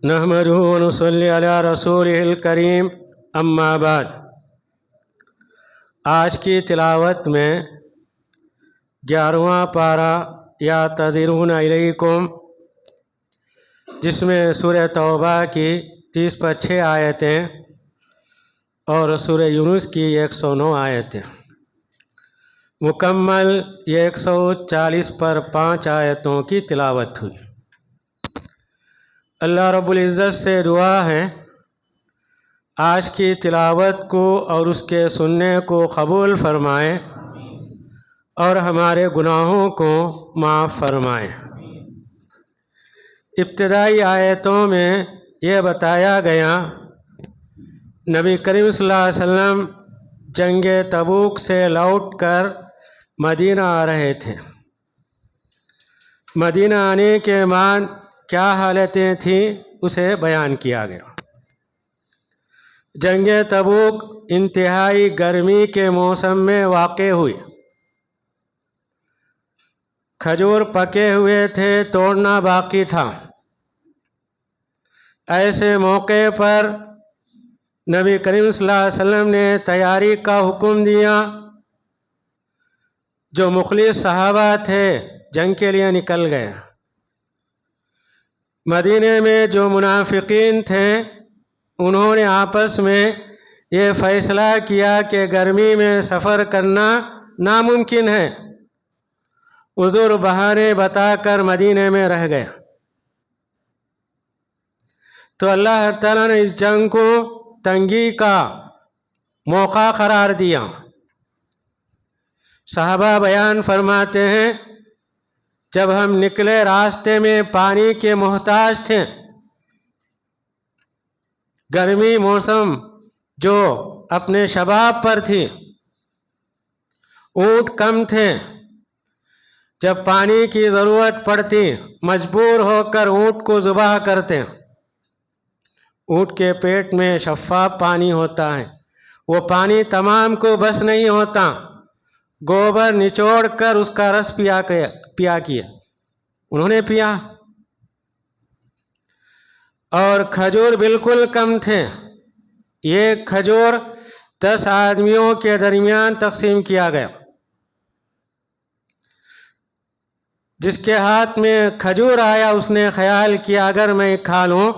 نحمدہ ونصلی علی رسولہ الکریم اما بعد۔ آج کی تلاوت میں 11واں پارہ یعتذرون الیکم، جس میں سورہ توبہ کی 30-6 آیتیں اور سورہ یونس کی 109 آیتیں، مکمل 140 آیتوں کی تلاوت ہوئی۔ اللہ رب العزت سے دعا ہے آج کی تلاوت کو اور اس کے سننے کو قبول فرمائے اور ہمارے گناہوں کو معاف فرمائے۔ ابتدائی آیتوں میں یہ بتایا گیا نبی کریم صلی اللہ علیہ وسلم جنگ تبوک سے لوٹ کر مدینہ آ رہے تھے۔ مدینہ آنے کے بعد کیا حالتیں تھیں اسے بیان کیا گیا۔ جنگ تبوک انتہائی گرمی کے موسم میں واقع ہوئی۔ کھجور پکے ہوئے تھے، توڑنا باقی تھا۔ ایسے موقع پر نبی کریم صلی اللہ علیہ وسلم نے تیاری کا حکم دیا۔ جو مخلص صحابہ تھے جنگ کے لیے نکل گئے۔ مدینے میں جو منافقین تھے انہوں نے آپس میں یہ فیصلہ کیا کہ گرمی میں سفر کرنا ناممکن ہے۔ عذر بہانے بتا کر مدینے میں رہ گئے۔ تو اللہ تعالیٰ نے اس جنگ کو تنگی کا موقع قرار دیا۔ صحابہ بیان فرماتے ہیں جب ہم نکلے راستے میں پانی کے محتاج تھے۔ گرمی موسم جو اپنے شباب پر تھی، اونٹ کم تھے، جب پانی کی ضرورت پڑتی مجبور ہو کر اونٹ کو ذبح کرتے۔ اونٹ کے پیٹ میں شفاف پانی ہوتا ہے، وہ پانی تمام کو بس نہیں ہوتا، گوبر نچوڑ کر اس کا رس پیا کیا، انہوں نے پیا۔ اور کھجور بالکل کم تھے، یہ کھجور 10 آدمیوں کے درمیان تقسیم کیا گیا۔ جس کے ہاتھ میں کھجور آیا اس نے خیال کیا اگر میں کھا لوں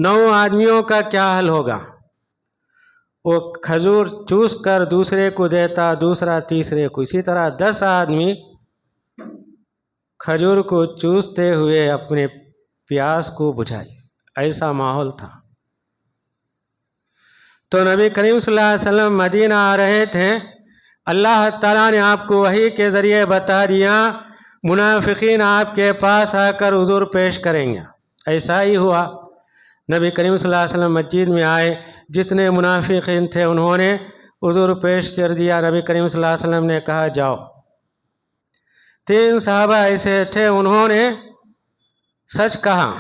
9 آدمیوں کا کیا حل ہوگا۔ وہ کھجور چوس کر دوسرے کو دیتا، دوسرا تیسرے کو، اسی طرح 10 آدمی کھجور کو چوستے ہوئے اپنے پیاس کو بجھائی۔ ایسا ماحول تھا۔ تو نبی کریم صلی اللہ علیہ وسلم مدینہ آ رہے تھے۔ اللہ تعالیٰ نے آپ کو وحی کے ذریعے بتا دیا منافقین آپ کے پاس آ کر عذر پیش کریں گے۔ ایسا ہی ہوا۔ نبی کریم صلی اللہ علیہ وسلم مسجد میں آئے، جتنے منافقین تھے انہوں نے عذر پیش کر دیا۔ نبی کریم صلی اللہ علیہ وسلم نے کہا جاؤ۔ 3 صحابہ ایسے تھے انہوں نے سچ کہا،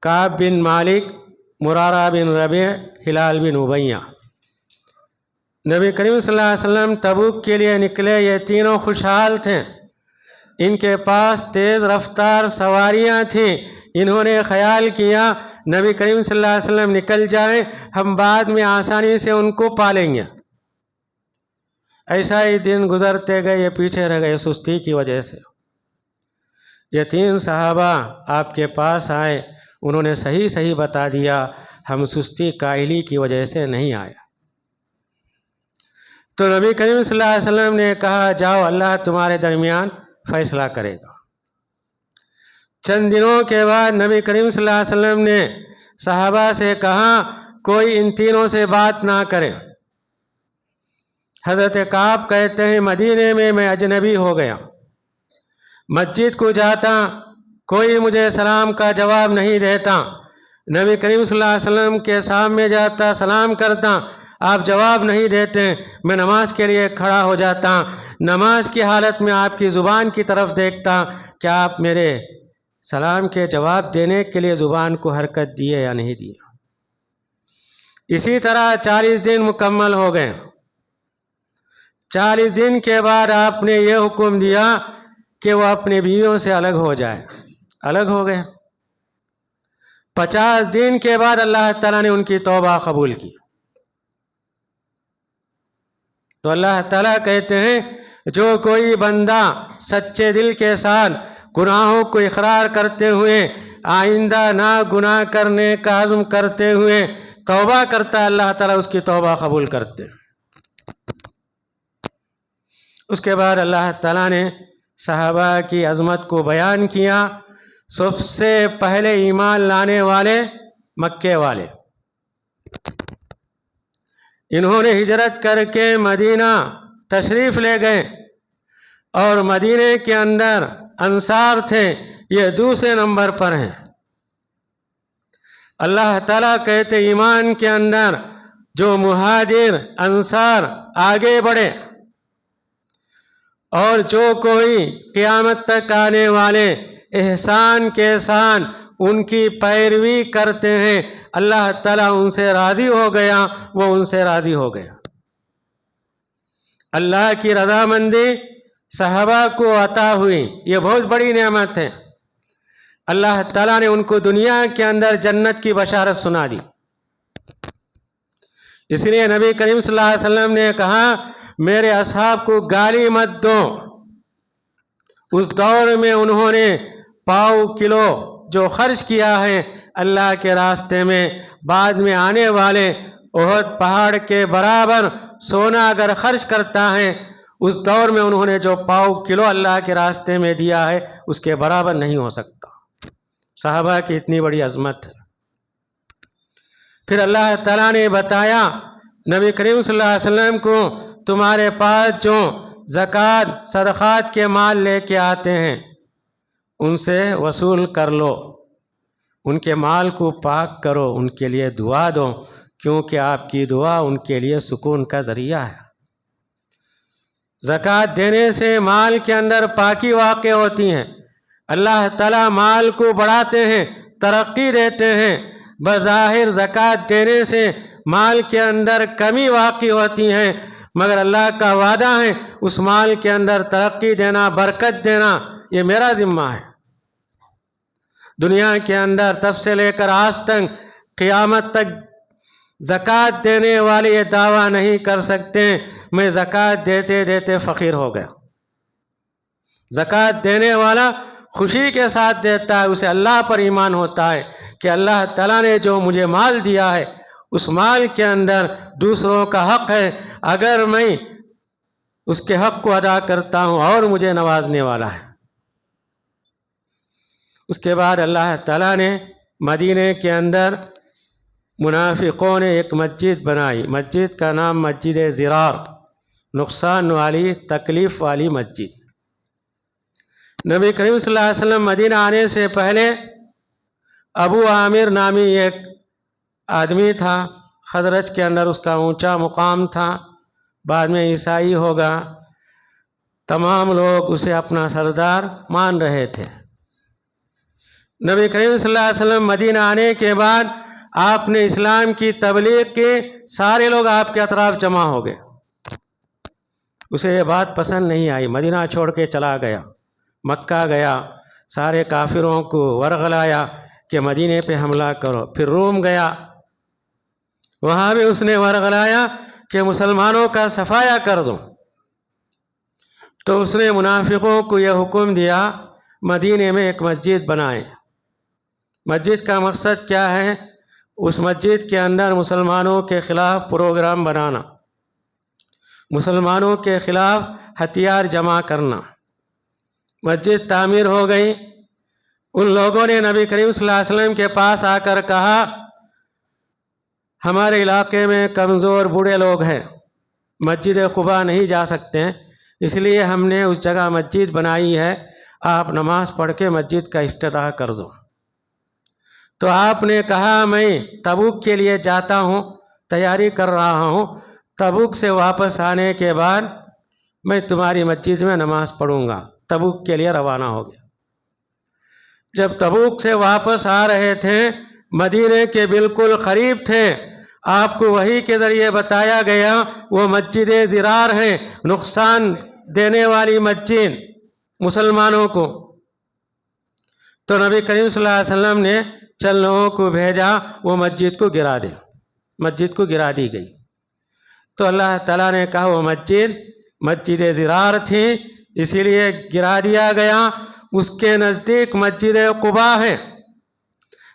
کعب بن مالک، مرارہ بن ربیع، ہلال بن امیہ۔ نبی کریم صلی اللہ علیہ وسلم تبوک کے لیے نکلے، یہ تینوں خوشحال تھے، ان کے پاس تیز رفتار سواریاں تھیں۔ انہوں نے خیال کیا نبی کریم صلی اللہ علیہ وسلم نکل جائیں، ہم بعد میں آسانی سے ان کو پالیں گے۔ ایسا ہی دن گزرتے گئے، یہ پیچھے رہ گئے سستی کی وجہ سے۔ یہ 3 صحابہ آپ کے پاس آئے، انہوں نے صحیح بتا دیا ہم سستی کاہلی کی وجہ سے نہیں آئے۔ تو نبی کریم صلی اللہ علیہ وسلم نے کہا جاؤ، اللہ تمہارے درمیان فیصلہ کرے گا۔ چند دنوں کے بعد نبی کریم صلی اللہ علیہ وسلم نے صحابہ سے کہا کوئی ان تینوں سے بات نہ کرے۔ حضرت کعب کہتے ہیں مدینے میں اجنبی ہو گیا، مسجد کو جاتا کوئی مجھے سلام کا جواب نہیں دیتا، نبی کریم صلی اللہ علیہ وسلم کے سامنے جاتا سلام کرتا، آپ جواب نہیں دیتے، میں نماز کے لیے کھڑا ہو جاتا، نماز کی حالت میں آپ کی زبان کی طرف دیکھتا، کیا آپ میرے سلام کے جواب دینے کے لیے زبان کو حرکت دیے یا نہیں دیے۔ اسی طرح 40 دن مکمل ہو گئے۔ 40 دن کے بعد آپ نے یہ حکم دیا کہ وہ اپنی بیویوں سے الگ ہو جائے. الگ ہو گئے. 50 دن کے بعد اللہ تعالیٰ نے ان کی توبہ قبول کی. تو اللہ تعالیٰ کہتے ہیں جو کوئی بندہ سچے دل کے ساتھ گناہوں کو اقرار کرتے ہوئے آئندہ نہ گناہ کرنے کا عزم کرتے ہوئے توبہ کرتا ہے، اللہ تعالیٰ اس کی توبہ قبول کرتے. اس کے بعد اللہ تعالیٰ نے صحابہ کی عظمت کو بیان کیا. سب سے پہلے ایمان لانے والے مکے والے، انہوں نے ہجرت کر کے مدینہ تشریف لے گئے، اور مدینے کے اندر انصار تھے، یہ دوسرے نمبر پر ہیں. اللہ تعالیٰ کہتے ایمان کے اندر جو مہاجر انصار آگے بڑھے، اور جو کوئی قیامت تک آنے والے احسان کے ساتھ ان کی پیروی کرتے ہیں، اللہ تعالیٰ ان سے راضی ہو گیا، وہ ان سے راضی ہو گیا. اللہ کی رضامندی صحابہ کو عطا ہوئی، یہ بہت بڑی نعمت ہے. اللہ تعالیٰ نے ان کو دنیا کے اندر جنت کی بشارت سنا دی. اس لیے نبی کریم صلی اللہ علیہ وسلم نے کہا میرے اصحاب کو گالی مت دو. اس دور میں انہوں نے پاؤ کلو جو خرچ کیا ہے اللہ کے راستے میں، بعد میں آنے والے احد پہاڑ کے برابر سونا اگر خرچ کرتا ہے، اس دور میں انہوں نے جو پاؤ کلو اللہ کے راستے میں دیا ہے اس کے برابر نہیں ہو سکتا. صحابہ کی اتنی بڑی عظمت ہے. پھر اللہ تعالیٰ نے بتایا نبی کریم صلی اللہ علیہ وسلم کو تمہارے پاس جو زکوٰۃ صدقات کے مال لے کے آتے ہیں ان سے وصول کر لو، ان کے مال کو پاک کرو، ان کے لیے دعا دو، کیونکہ آپ کی دعا ان کے لیے سکون کا ذریعہ ہے. زکوٰۃ دینے سے مال کے اندر پاکی واقع ہوتی ہے. اللہ تعالیٰ مال کو بڑھاتے ہیں، ترقی دیتے ہیں. بظاہر زکوٰۃ دینے سے مال کے اندر کمی واقع ہوتی ہے، مگر اللہ کا وعدہ ہے اس مال کے اندر ترقی دینا، برکت دینا، یہ میرا ذمہ ہے. دنیا کے اندر تب سے لے کر آج تک قیامت تک زکوٰۃ دینے والے یہ دعویٰ نہیں کر سکتے میں زکوٰۃ دیتے دیتے فقیر ہو گیا. زکوٰۃ دینے والا خوشی کے ساتھ دیتا ہے، اسے اللہ پر ایمان ہوتا ہے کہ اللہ تعالیٰ نے جو مجھے مال دیا ہے اس مال کے اندر دوسروں کا حق ہے، اگر میں اس کے حق کو ادا کرتا ہوں اور مجھے نوازنے والا ہے. اس کے بعد اللہ تعالیٰ نے مدینے کے اندر منافقوں نے ایک مسجد بنائی. مسجد کا نام مسجد ضرار، نقصان والی تکلیف والی مسجد. نبی کریم صلی اللہ علیہ وسلم مدینہ آنے سے پہلے ابو عامر نامی ایک آدمی تھا، خزرج کے اندر اس کا اونچا مقام تھا، بعد میں عیسائی ہوگا. تمام لوگ اسے اپنا سردار مان رہے تھے. نبی کریم صلی اللہ علیہ وسلم مدینہ آنے کے بعد آپ نے اسلام کی تبلیغ کی، سارے لوگ آپ کے اطراف جمع ہو گئے. اسے یہ بات پسند نہیں آئی، مدینہ چھوڑ کے چلا گیا، مکہ گیا، سارے کافروں کو ورغلایا کہ مدینے پہ حملہ کرو. پھر روم گیا، وہاں بھی اس نے ورغلایا کہ مسلمانوں کا صفایا کر دو. تو اس نے منافقوں کو یہ حکم دیا مدینے میں ایک مسجد بنائیں. مسجد کا مقصد کیا ہے؟ اس مسجد کے اندر مسلمانوں کے خلاف پروگرام بنانا، مسلمانوں کے خلاف ہتھیار جمع کرنا. مسجد تعمیر ہو گئی. ان لوگوں نے نبی کریم صلی اللہ علیہ وسلم کے پاس آ کر کہا ہمارے علاقے میں کمزور بوڑھے لوگ ہیں، مسجد قباء نہیں جا سکتے ہیں، اس لیے ہم نے اس جگہ مسجد بنائی ہے، آپ نماز پڑھ کے مسجد کا افتتاح کر دو. تو آپ نے کہا میں تبوک کے لیے جاتا ہوں، تیاری کر رہا ہوں، تبوک سے واپس آنے کے بعد میں تمہاری مسجد میں نماز پڑھوں گا. تبوک کے لیے روانہ ہو گیا. جب تبوک سے واپس آ رہے تھے، مدینے کے بالکل قریب تھے، آپ کو وحی کے ذریعے بتایا گیا وہ مسجد ضرار ہے، نقصان دینے والی مسجد. مسلمانوں کو. تو نبی کریم صلی اللہ علیہ وسلم نے چند لوگوں کو بھیجا وہ مسجد کو گرا دے. مسجد کو گرا دی گئی. تو اللہ تعالیٰ نے کہا وہ مسجد زرار تھی اسی لیے گرا دیا گیا. اس کے نزدیک مسجد قباء ہے.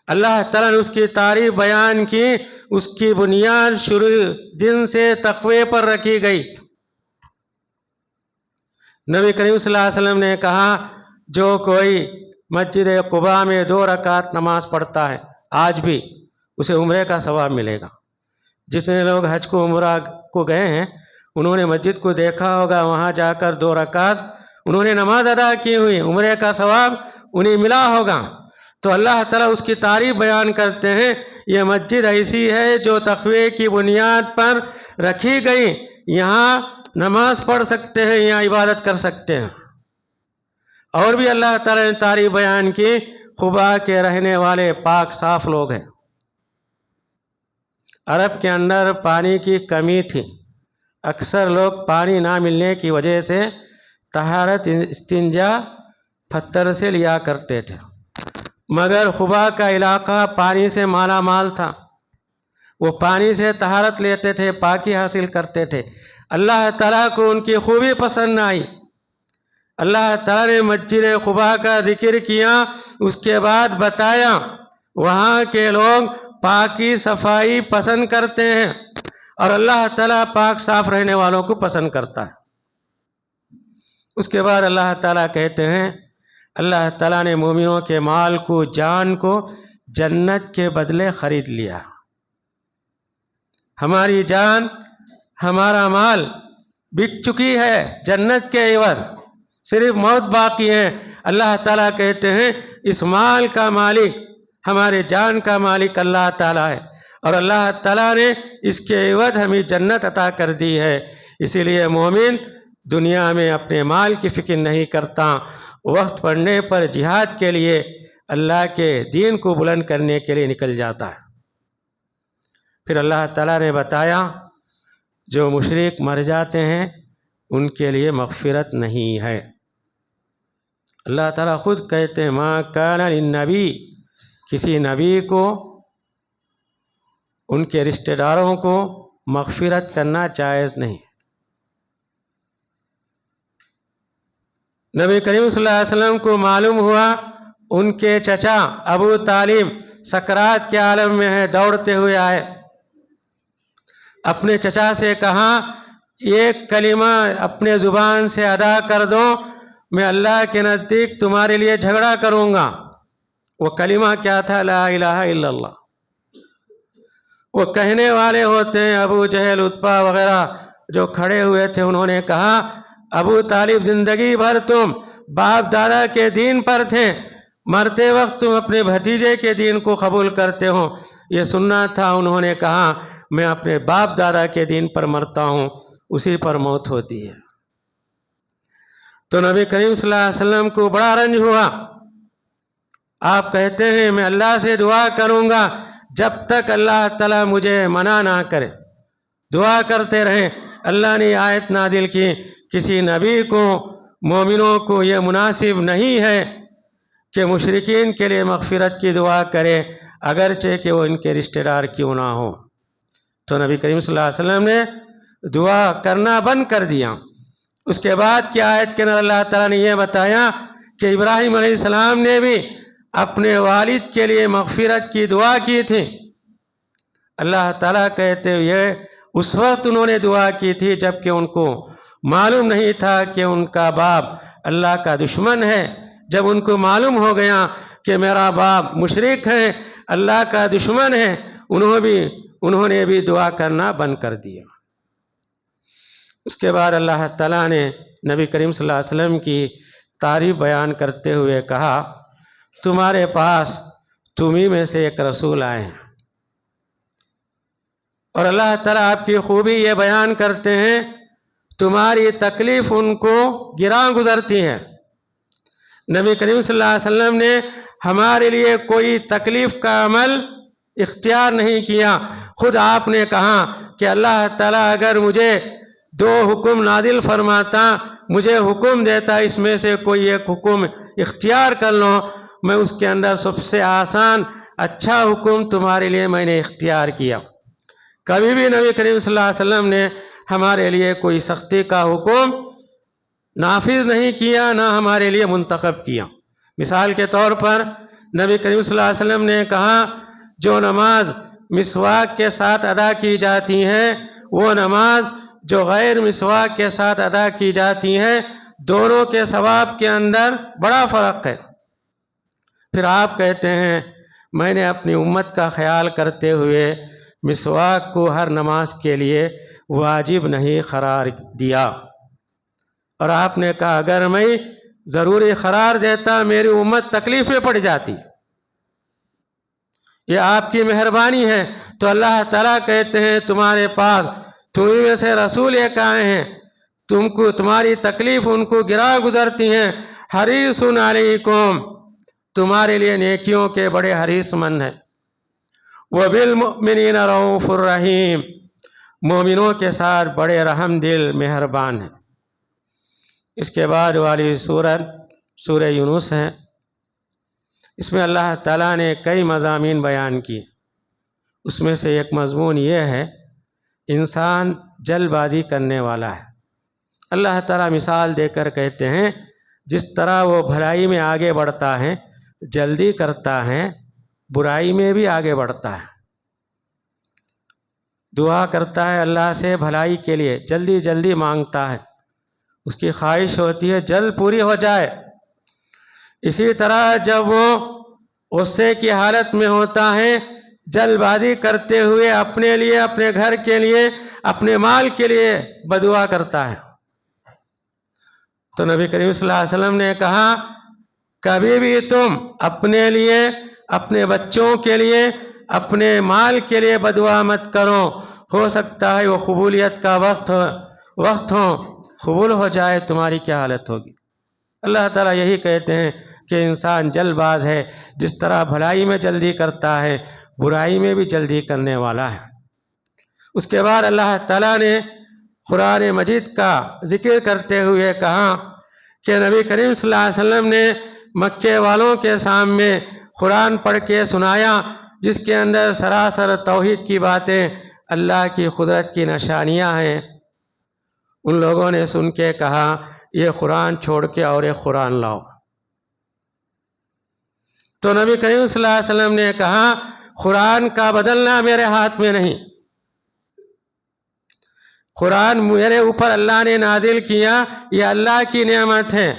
اللہ تعالیٰ نے اس کی تعریف بیان کی. اس کی بنیاد شروع دن سے تقوی پر رکھی گئی. نبی کریم صلی اللہ علیہ وسلم نے کہا جو کوئی مسجد قباء میں 2 رکعت نماز پڑھتا ہے آج بھی اسے عمرے کا ثواب ملے گا. جتنے لوگ حج کو عمرہ کو گئے ہیں انہوں نے مسجد کو دیکھا ہوگا. وہاں جا کر 2 رکعت انہوں نے نماز ادا کی ہوئی, عمرے کا ثواب انہیں ملا ہوگا. تو اللہ تعالیٰ اس کی تعریف بیان کرتے ہیں یہ مسجد ایسی ہے جو تقوی کی بنیاد پر رکھی گئی. یہاں نماز پڑھ سکتے ہیں, یہاں عبادت کر سکتے ہیں. اور بھی اللہ تعالیٰ نے تعریف بیان کی قباء کے رہنے والے پاک صاف لوگ ہیں. عرب کے اندر پانی کی کمی تھی. اکثر لوگ پانی نہ ملنے کی وجہ سے طہارت استنجا پتھر سے لیا کرتے تھے. مگر قباء کا علاقہ پانی سے مالا مال تھا. وہ پانی سے طہارت لیتے تھے, پاکی حاصل کرتے تھے. اللہ تعالیٰ کو ان کی خوبی پسند آئی. اللہ تعالیٰ نے مسجد قباء کا ذکر کیا. اس کے بعد بتایا وہاں کے لوگ پاکی صفائی پسند کرتے ہیں اور اللہ تعالیٰ پاک صاف رہنے والوں کو پسند کرتا ہے. اس کے بعد اللہ تعالیٰ کہتے ہیں اللہ تعالیٰ نے مومنوں کے مال کو, جان کو جنت کے بدلے خرید لیا. ہماری جان ہمارا مال بک چکی ہے جنت کے عوض, صرف موت باقی ہے. اللہ تعالیٰ کہتے ہیں اس مال کا مالک, ہمارے جان کا مالک اللہ تعالیٰ ہے اور اللہ تعالیٰ نے اس کے عوض ہمیں جنت عطا کر دی ہے. اسی لیے مومن دنیا میں اپنے مال کی فکر نہیں کرتا. وقت پڑنے پر جہاد کے لیے اللہ کے دین کو بلند کرنے کے لیے نکل جاتا ہے. پھر اللہ تعالیٰ نے بتایا جو مشرک مر جاتے ہیں ان کے لیے مغفرت نہیں ہے. اللہ تعالیٰ خود کہتے ہیں ما کان للنبی, کسی نبی کو ان کے رشتہ داروں کو مغفرت کرنا جائز نہیں. نبی کریم صلی اللہ علیہ وسلم کو معلوم ہوا ان کے چچا ابو طالب سکرات کے عالم میں ہے, دوڑتے ہوئے آئے. اپنے چچا سے کہا ایک کلمہ اپنے زبان سے ادا کر دو, میں اللہ کے نزدیک تمہارے لیے جھگڑا کروں گا. وہ کلمہ کیا تھا؟ لا الہ الا اللہ. وہ کہنے والے ہوتے ہیں ابو جہل عتبہ وغیرہ جو کھڑے ہوئے تھے, انہوں نے کہا ابو طالب زندگی بھر تم باپ دادا کے دین پر تھے, مرتے وقت تم اپنے بھتیجے کے دین کو قبول کرتے ہو, یہ سننا تھا. انہوں نے کہا میں اپنے باپ دادا کے دین پر مرتا ہوں, اسی پر موت ہوتی ہے. تو نبی کریم صلی اللہ علیہ وسلم کو بڑا رنج ہوا. آپ کہتے ہیں میں اللہ سے دعا کروں گا جب تک اللہ تعالیٰ مجھے منع نہ کرے. دعا کرتے رہیں. اللہ نے آیت نازل کی کسی نبی کو, مومنوں کو یہ مناسب نہیں ہے کہ مشرکین کے لیے مغفرت کی دعا کرے اگرچہ کہ وہ ان کے رشتہ دار کیوں نہ ہو. تو نبی کریم صلی اللہ علیہ وسلم نے دعا کرنا بند کر دیا. اس کے بعد کی آیت کے اندر اللہ تعالیٰ نے یہ بتایا کہ ابراہیم علیہ السلام نے بھی اپنے والد کے لیے مغفرت کی دعا کی تھی. اللہ تعالیٰ کہتے ہوئے اس وقت انہوں نے دعا کی تھی جب کہ ان کو معلوم نہیں تھا کہ ان کا باپ اللہ کا دشمن ہے. جب ان کو معلوم ہو گیا کہ میرا باپ مشرک ہے, اللہ کا دشمن ہے, انہوں نے بھی دعا کرنا بند کر دیا. اس کے بعد اللہ تعالیٰ نے نبی کریم صلی اللہ علیہ وسلم کی تعریف بیان کرتے ہوئے کہا تمہارے پاس تمہیں میں سے ایک رسول آئے ہیں. اور اللہ تعالیٰ آپ کی خوبی یہ بیان کرتے ہیں تمہاری تکلیف ان کو گراں گزرتی ہے. نبی کریم صلی اللہ علیہ وسلم نے ہمارے لیے کوئی تکلیف کا عمل اختیار نہیں کیا. خود آپ نے کہا کہ اللہ تعالیٰ اگر مجھے 2 حکم نازل فرماتا مجھے حکم دیتا اس میں سے کوئی ایک حکم اختیار کر لو، میں اس کے اندر سب سے آسان اچھا حکم تمہارے لیے میں نے اختیار کیا۔ کبھی بھی نبی کریم صلی اللہ علیہ وسلم نے ہمارے لیے کوئی سختی کا حکم نافذ نہیں کیا، نہ ہمارے لیے منتخب کیا۔ مثال کے طور پر نبی کریم صلی اللہ علیہ وسلم نے کہا جو نماز مسواک کے ساتھ ادا کی جاتی ہے وہ نماز جو غیر مسواک کے ساتھ ادا کی جاتی ہے، دونوں کے ثواب کے اندر بڑا فرق ہے۔ پھر آپ کہتے ہیں میں نے اپنی امت کا خیال کرتے ہوئے مسواک کو ہر نماز کے لیے واجب نہیں قرار دیا، اور آپ نے کہا اگر میں ضروری قرار دیتا میری امت تکلیف میں پڑ جاتی، یہ آپ کی مہربانی ہے۔ تو اللہ تعالیٰ کہتے ہیں تمہارے پاس تمہیں میں سے رسول ایک آئے ہیں، تم کو تمہاری تکلیف ان کو گرا گزرتی ہیں، حریص علیکم، تمہارے لیے نیکیوں کے بڑے حریص مند ہیں، وبالمؤمنین رؤوف الرحیم، مومنوں کے ساتھ بڑے رحم دل مہربان ہیں۔ اس کے بعد والی سورہ یونس ہے، اس میں اللہ تعالیٰ نے کئی مضامین بیان کیے، اس میں سے ایک مضمون یہ ہے انسان جلد بازی کرنے والا ہے۔ اللہ تعالیٰ مثال دے کر کہتے ہیں جس طرح وہ بھلائی میں آگے بڑھتا ہے، جلدی کرتا ہے، برائی میں بھی آگے بڑھتا ہے، دعا کرتا ہے اللہ سے بھلائی کے لیے، جلدی جلدی مانگتا ہے، اس کی خواہش ہوتی ہے جلد پوری ہو جائے۔ اسی طرح جب وہ غصے کی حالت میں ہوتا ہے، جلد بازی کرتے ہوئے اپنے لیے، اپنے گھر کے لیے، اپنے مال کے لیے بدعا کرتا ہے۔ تو نبی کریم صلی اللہ علیہ وسلم نے کہا کبھی بھی تم اپنے لیے، اپنے بچوں کے لیے، اپنے مال کے لیے بدعا مت کرو، ہو سکتا ہے وہ قبولیت کا وقت ہو، قبول ہو جائے، تمہاری کیا حالت ہوگی۔ اللہ تعالیٰ یہی کہتے ہیں کہ انسان جلد باز ہے، جس طرح بھلائی میں جلدی کرتا ہے برائی میں بھی جلدی کرنے والا ہے۔ اس کے بعد اللہ تعالیٰ نے قرآن مجید کا ذکر کرتے ہوئے کہا کہ نبی کریم صلی اللہ علیہ وسلم نے مکے والوں کے سامنے قرآن پڑھ کے سنایا جس کے اندر سراسر توحید کی باتیں، اللہ کی قدرت کی نشانیاں ہیں۔ ان لوگوں نے سن کے کہا یہ قرآن چھوڑ کے اور ایک قرآن لاؤ۔ تو نبی کریم صلی اللہ علیہ وسلم نے کہا قرآن کا بدلنا میرے ہاتھ میں نہیں، قرآن میرے اوپر اللہ نے نازل کیا، یہ اللہ کی نعمت ہے،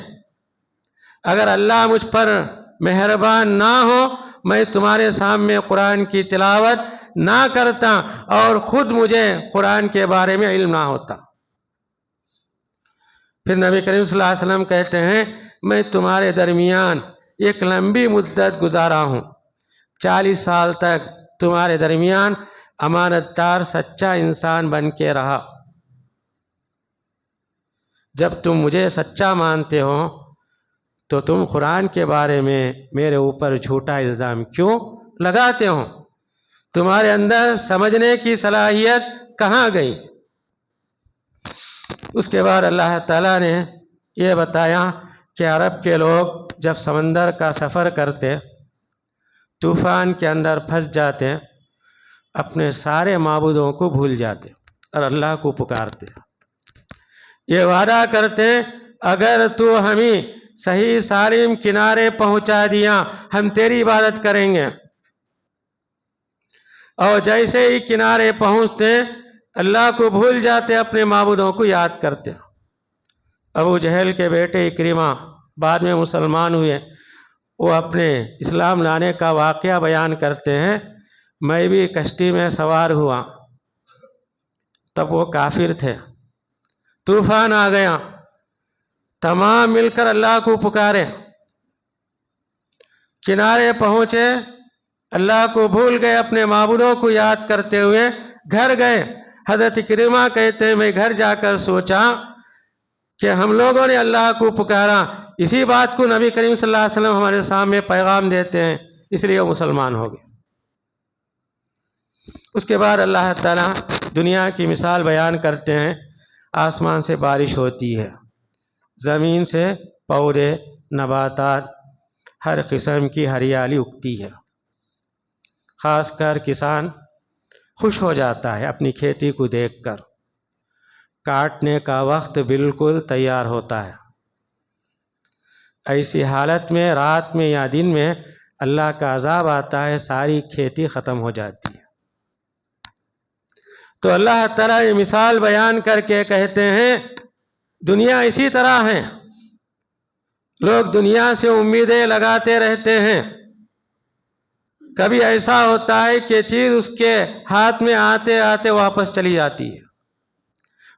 اگر اللہ مجھ پر مہربان نہ ہو میں تمہارے سامنے قرآن کی تلاوت نہ کرتا اور خود مجھے قرآن کے بارے میں علم نہ ہوتا۔ پھر نبی کریم صلی اللہ علیہ وسلم کہتے ہیں میں تمہارے درمیان ایک لمبی مدت گزارا ہوں، 40 سال تک تمہارے درمیان امانت دار سچا انسان بن کے رہا۔ جب تم مجھے سچا مانتے ہو تو تم قرآن کے بارے میں میرے اوپر جھوٹا الزام کیوں لگاتے ہو؟ تمہارے اندر سمجھنے کی صلاحیت کہاں گئی؟ اس کے بعد اللہ تعالیٰ نے یہ بتایا کہ عرب کے لوگ جب سمندر کا سفر کرتے، طوفان کے اندر پھنس جاتے، اپنے سارے معبودوں کو بھول جاتے اور اللہ کو پکارتے، یہ وعدہ کرتے اگر تو ہمیں صحیح سالم کنارے پہنچا دیا ہم تیری عبادت کریں گے، اور جیسے ہی کنارے پہنچتے اللہ کو بھول جاتے، اپنے معبودوں کو یاد کرتے۔ ابو جہل کے بیٹے اکرمہ بعد میں مسلمان ہوئے، وہ اپنے اسلام لانے کا واقعہ بیان کرتے ہیں میں بھی کشتی میں سوار ہوا، تب وہ کافر تھے، طوفان آ گیا، تمام مل کر اللہ کو پکارے، کنارے پہنچے، اللہ کو بھول گئے، اپنے معبودوں کو یاد کرتے ہوئے گھر گئے۔ حضرت اکرمہ کہتے ہیں میں گھر جا کر سوچا کہ ہم لوگوں نے اللہ کو پکارا، اسی بات کو نبی کریم صلی اللہ علیہ وسلم ہمارے سامنے پیغام دیتے ہیں، اس لیے وہ مسلمان ہو گئے۔ اس کے بعد اللہ تعالیٰ دنیا کی مثال بیان کرتے ہیں، آسمان سے بارش ہوتی ہے، زمین سے پودے نباتات ہر قسم کی ہریالی اگتی ہے۔ خاص کر کسان خوش ہو جاتا ہے اپنی کھیتی کو دیکھ کر۔ کاٹنے کا وقت بالکل تیار ہوتا ہے۔ ایسی حالت میں رات میں یا دن میں اللہ کا عذاب آتا ہے، ساری کھیتی ختم ہو جاتی ہے۔ تو اللہ تعالیٰ یہ مثال بیان کر کے کہتے ہیں دنیا اسی طرح ہے، لوگ دنیا سے امیدیں لگاتے رہتے ہیں، کبھی ایسا ہوتا ہے کہ چیز اس کے ہاتھ میں آتے آتے واپس چلی جاتی ہے۔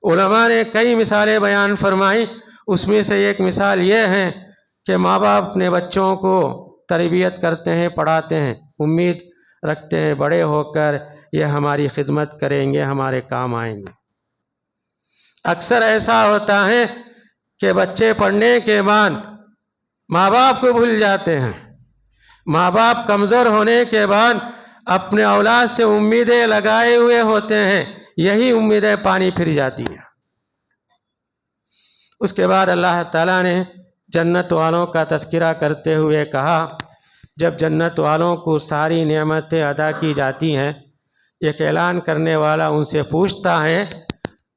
علماء نے کئی مثالیں بیان فرمائی، اس میں سے ایک مثال یہ ہے کہ ماں باپ اپنے بچوں کو تربیت کرتے ہیں، پڑھاتے ہیں، امید رکھتے ہیں بڑے ہو کر یہ ہماری خدمت کریں گے، ہمارے کام آئیں گے۔ اکثر ایسا ہوتا ہے کہ بچے پڑھنے کے بعد ماں باپ کو بھول جاتے ہیں، ماں باپ کمزور ہونے کے بعد اپنے اولاد سے امیدیں لگائے ہوئے ہوتے ہیں، یہی امیدیں پانی پھر جاتی ہیں۔ اس کے بعد اللہ تعالیٰ نے جنت والوں کا تذکرہ کرتے ہوئے کہا جب جنت والوں کو ساری نعمتیں ادا کی جاتی ہیں، ایک اعلان کرنے والا ان سے پوچھتا ہے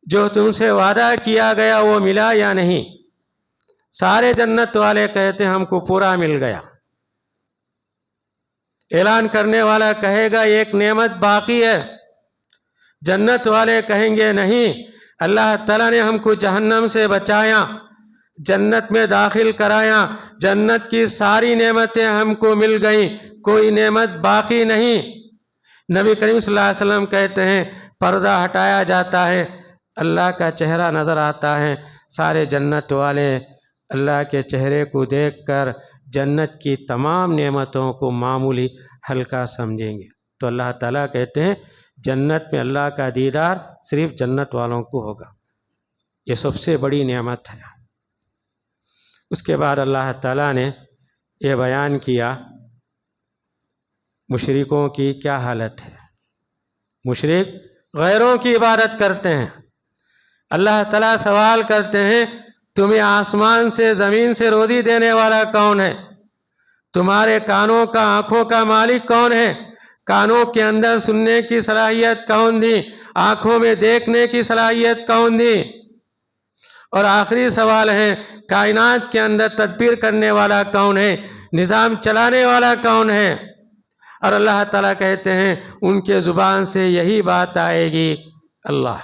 جو تم سے وعدہ کیا گیا وہ ملا یا نہیں؟ سارے جنت والے کہتے ہیں ہم کو پورا مل گیا۔ اعلان کرنے والا کہے گا ایک نعمت باقی ہے، جنت والے کہیں گے نہیں، اللہ تعالیٰ نے ہم کو جہنم سے بچایا، جنت میں داخل کرایا، جنت کی ساری نعمتیں ہم کو مل گئیں، کوئی نعمت باقی نہیں۔ نبی کریم صلی اللہ علیہ وسلم کہتے ہیں پردہ ہٹایا جاتا ہے، اللہ کا چہرہ نظر آتا ہے، سارے جنت والے اللہ کے چہرے کو دیکھ کر جنت کی تمام نعمتوں کو معمولی ہلکا سمجھیں گے۔ تو اللہ تعالیٰ کہتے ہیں جنت میں اللہ کا دیدار صرف جنت والوں کو ہوگا، یہ سب سے بڑی نعمت ہے۔ اس کے بعد اللہ تعالیٰ نے یہ بیان کیا مشرکوں کی کیا حالت ہے۔ مشرک غیروں کی عبادت کرتے ہیں۔ اللہ تعالیٰ سوال کرتے ہیں تمہیں آسمان سے زمین سے روزی دینے والا کون ہے؟ تمہارے کانوں کا آنکھوں کا مالک کون ہے؟ کانوں کے اندر سننے کی صلاحیت کون دی؟ آنکھوں میں دیکھنے کی صلاحیت کون دی؟ اور آخری سوال ہے کائنات کے اندر تدبیر کرنے والا کون ہے؟ نظام چلانے والا کون ہے؟ اور اللہ تعالیٰ کہتے ہیں ان کے زبان سے یہی بات آئے گی اللہ۔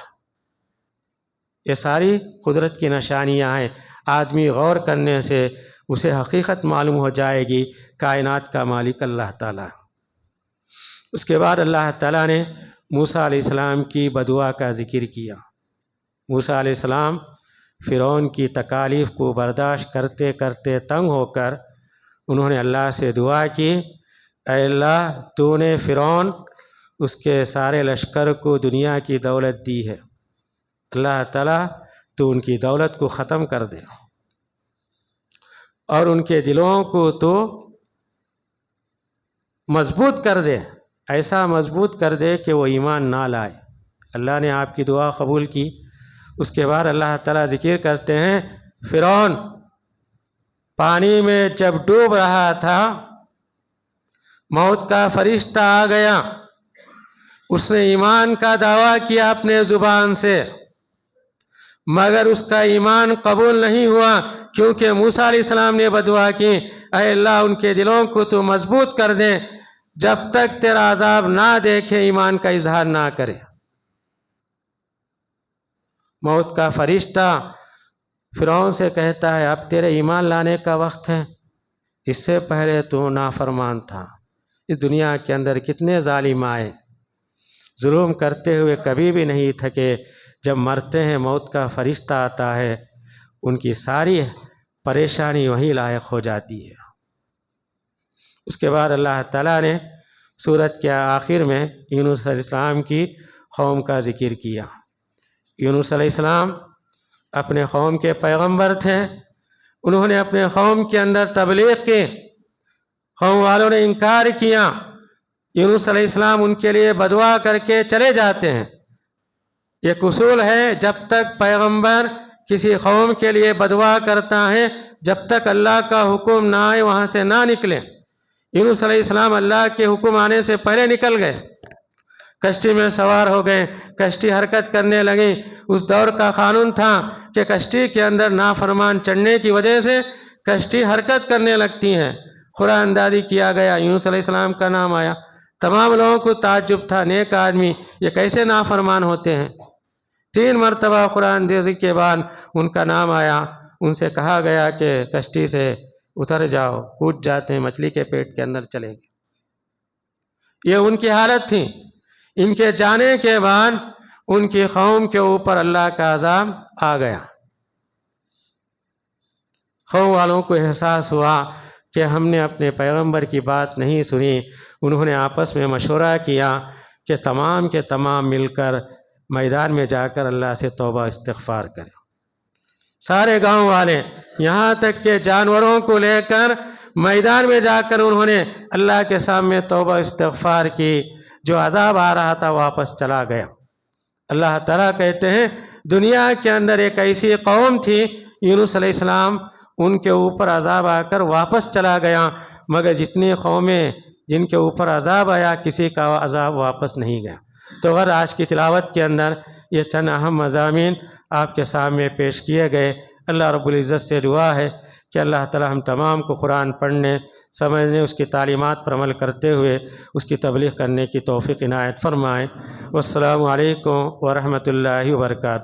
یہ ساری قدرت کی نشانیاں ہیں، آدمی غور کرنے سے اسے حقیقت معلوم ہو جائے گی کائنات کا مالک اللہ تعالیٰ۔ اس کے بعد اللہ تعالیٰ نے موسیٰ علیہ السلام کی بدعا کا ذکر کیا۔ موسیٰ علیہ السلام فرعون کی تکالیف کو برداشت کرتے کرتے تنگ ہو کر انہوں نے اللہ سے دعا کی اے اللہ تو نے فرعون اس کے سارے لشکر کو دنیا کی دولت دی ہے، اللہ تعالیٰ تو ان کی دولت کو ختم کر دے اور ان کے دلوں کو تو مضبوط کر دے، ایسا مضبوط کر دے کہ وہ ایمان نہ لائے۔ اللہ نے آپ کی دعا قبول کی۔ اس کے بعد اللہ تعالیٰ ذکر کرتے ہیں فرعون پانی میں جب ڈوب رہا تھا موت کا فرشتہ آ گیا، اس نے ایمان کا دعویٰ کیا اپنے زبان سے، مگر اس کا ایمان قبول نہیں ہوا کیونکہ موسیٰ علیہ السلام نے بدعا کی اے اللہ ان کے دلوں کو تو مضبوط کر دے، جب تک تیرا عذاب نہ دیکھے ایمان کا اظہار نہ کرے۔ موت کا فرشتہ فرعون سے کہتا ہے اب تیرے ایمان لانے کا وقت ہے، اس سے پہلے تو نافرمان تھا۔ اس دنیا کے اندر کتنے ظالم آئے، ظلم کرتے ہوئے کبھی بھی نہیں تھکے، جب مرتے ہیں موت کا فرشتہ آتا ہے ان کی ساری پریشانی وہی لاحق ہو جاتی ہے۔ اس کے بعد اللہ تعالیٰ نے سورت کے آخر میں یونس علیہ السلام کی قوم کا ذکر کیا۔ یونس علیہ السلام اپنے قوم کے پیغمبر تھے، انہوں نے اپنے قوم کے اندر تبلیغ کی، قوم والوں نے انکار کیا، یونس علیہ السلام ان کے لیے بدعا کر کے چلے جاتے ہیں۔ ایک اصول ہے جب تک پیغمبر کسی قوم کے لیے بددعا کرتا ہے جب تک اللہ کا حکم نہ آئے وہاں سے نہ نکلے۔ یونس علیہ السلام اللہ کے حکم آنے سے پہلے نکل گئے، کشتی میں سوار ہو گئے، کشتی حرکت کرنے لگی۔ اس دور کا قانون تھا کہ کشتی کے اندر نافرمان چڑھنے کی وجہ سے کشتی حرکت کرنے لگتی ہیں۔ قرآن اندازی کیا گیا، یونس علیہ السلام کا نام آیا، تمام لوگوں کو تعجب تھا، نیک آدمی یہ کیسے نافرمان ہوتے ہیں؟ 3 مرتبہ قرآن اندازی کے بعد ان کا نام آیا، ان سے کہا گیا کہ کشتی سے اتر جاؤ، کود جاتے ہیں، مچھلی کے پیٹ کے اندر چلے گئے۔ یہ ان کی حالت تھی۔ ان کے جانے کے بعد ان کی قوم کے اوپر اللہ کا عذاب آ گیا۔ قوم والوں کو احساس ہوا کہ ہم نے اپنے پیغمبر کی بات نہیں سنی۔ انہوں نے آپس میں مشورہ کیا کہ تمام کے تمام مل کر میدان میں جا کر اللہ سے توبہ استغفار کریں۔ سارے گاؤں والے یہاں تک کہ جانوروں کو لے کر میدان میں جا کر انہوں نے اللہ کے سامنے توبہ استغفار کی۔ جو عذاب آ رہا تھا واپس چلا گیا۔ اللہ تعالیٰ کہتے ہیں دنیا کے اندر ایک ایسی قوم تھی یونس علیہ السلام، ان کے اوپر عذاب آ کر واپس چلا گیا، مگر جتنی قومیں جن کے اوپر عذاب آیا کسی کا عذاب واپس نہیں گیا۔ تو اگر آج کی تلاوت کے اندر یہ چند اہم مضامین آپ کے سامنے پیش کیے گئے۔ اللہ رب العزت سے دعا ہے کہ اللہ تعالی ہم تمام کو قرآن پڑھنے، سمجھنے، اس کی تعلیمات پر عمل کرتے ہوئے اس کی تبلیغ کرنے کی توفیق عنایت فرمائے۔ والسلام علیکم ورحمۃ اللہ وبرکاتہ۔